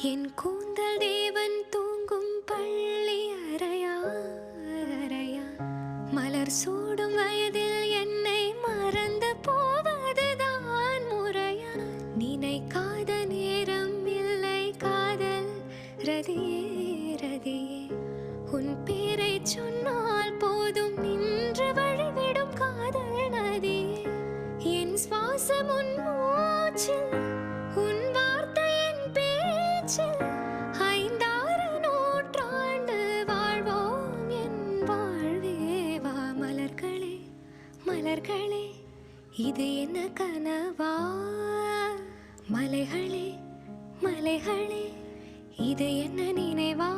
என் கூந்தல் தேவன் தூங்கும் பள்ளி அறையா அறையா, மலர் சூடும் வயதில் என்னை மறந்து போவதுதான் முறையா? நினைக்காத நேரம் இல்லை காதல் ரதியே ரதியே, உன் பேரை சொன்னால் போதும் நின்று வழிவிடும் காதல் நதியே. என் சுவாசம் உன் மூச்சில், உன் வார்த்தையின் பேச்சில், 5-6 நூற்றாண்டு வாழ்வோம் என் வாழ்வே வா. மலர்களே மலர்களே, இது என்ன கனவா? மலைகளே மலைகளே, இது என்ன நினைவா?